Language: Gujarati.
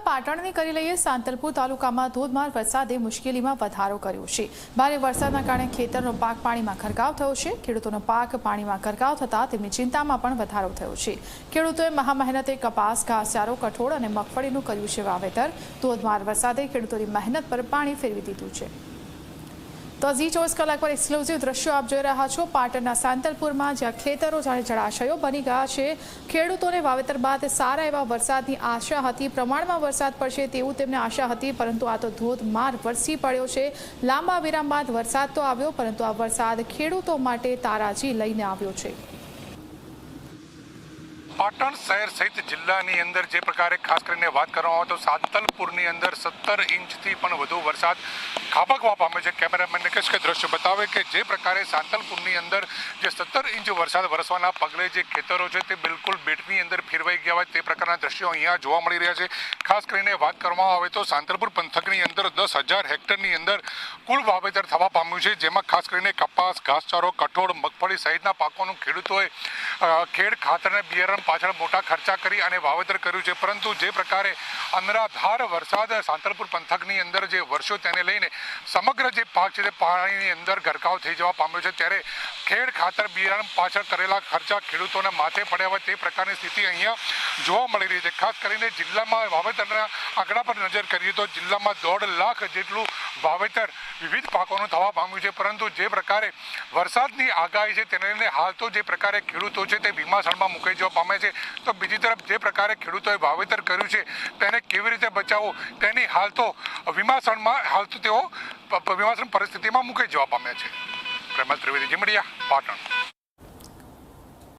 પાટણની કરી લઈએ સાંતલપુર તાલુકામાં ધોધમાર વરસાદે મુશ્કેલીમાં વધારો કર્યો છે। ભારે વરસાદના કારણે ખેતરનો પાક પાણીમાં ગરકાવ થયો છે। ખેડૂતોનો પાક પાણીમાં ગરકાવ થતાં તેમની ચિંતામાં પણ વધારો થયો છે। ખેડૂતોએ મહામહેનતે કપાસ, ઘાસચારો, કઠોળ અને મગફળીનું કર્યું છે વાવેતર। ધોધમાર વરસાદે ખેડૂતોની મહેનત પર પાણી ફેરવી દીધું છે। તો ઝી 24 કલાક પર એક્સક્લુઝિવ દ્રશ્યો આપ જોઈ રહ્યા છો પાટણના સાંતલપુરમાં, જ્યાં ખેતરો જાણે જળાશયો બની ગયા છે। ખેડૂતોને વાવેતર બાદ સારા એવા વરસાદની આશા હતી, પ્રમાણમાં વરસાદ પડશે તેવું તેમને આશા હતી, પરંતુ આ તો ધોધમાર વરસી પડ્યો છે। લાંબા વિરામ બાદ વરસાદ તો આવ્યો, પરંતુ આ વરસાદ ખેડૂતો માટે તારાજી લઈને આવ્યો છે। પાટણ શહેર સહિત જિલ્લાની અંદર જે પ્રકારે ખાસ કરીને વાત કરવામાં આવે તો સાંતલપુરની અંદર 17 ઇંચથી પણ વધુ વરસાદ ખાબકવા પામે છે। કેમેરામેન નિકેશ કે દ્રશ્ય બતાવે કે જે પ્રકારે સાંતલપુરની અંદર જે 17 ઇંચ વરસાદ વરસવાના પગલે જે ખેતરો છે તે બિલકુલ બેટની અંદર ફેરવાઈ ગયા હોય તે પ્રકારના દ્રશ્યો અહીંયા જોવા મળી રહ્યા છે। ખાસ કરીને વાત કરવામાં આવે તો સાંતલપુર પંથકની અંદર 10,000 હેક્ટરની અંદર કુલ વાવેતર થવા પામ્યું છે, જેમાં ખાસ કરીને કપાસ, ઘાસચારો, કઠોળ, મગફળી સહિતના પાકોનું ખેડૂતોએ ખેડ, ખાતર અને બિયારણ પાછળ મોટા ખર્ચા કરી અને વાવેતર કર્યું છે, પરંતુ જે પ્રકારે અનરાધાર વરસાદ સાંતલપુર પંથકની અંદર જે વર્ષો તેને લઈને સમગ્ર જે પાક છે તે પાણીની અંદર ગરકાવ થઈ જવા પામ્યો છે, ત્યારે ખેડ, ખાતર, બિયારણ પાછળ કરેલા ખર્ચા ખેડૂતોને માથે પડ્યા હોય તે પ્રકારની સ્થિતિ અહીંયા જોવા મળી રહી છે। ખાસ કરીને જિલ્લામાં વાવેતરના આંકડા પર નજર કરીએ તો જિલ્લામાં 1.5 લાખ જેટલું વાવેતર વિવિધ પાકોનું થવા પામ્યું છે, પરંતુ જે પ્રકારે વરસાદની આગાહી છે તેને લઈને હાલ તો જે પ્રકારે ખેડૂતો છે તે વિમાસણમાં મુકાઈ જવા પામે છે, તો બીજી તરફ જે પ્રકારે ખેડૂતોએ વાવેતર કર્યું છે તેને કેવી રીતે બચાવવું તેની હાલ તો તેઓ વિમાસણ પરિસ્થિતિમાં મુકાઈ જવા પામ્યા છે। પ્રેમલ ત્રિવેદી, ઝીમડિયા, પાટણ।